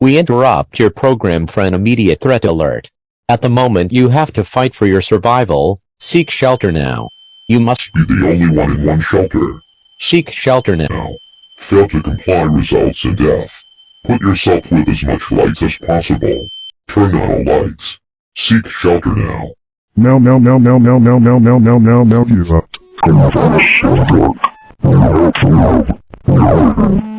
We interrupt your program for an immediate threat alert. At the moment you have to fight for your survival. Seek shelter now. You must be the only one in one shelter. seek shelter now. Fail to comply results in death. Put yourself with as much lights as possible. Turn on all lights. Seek shelter now. Now, give up.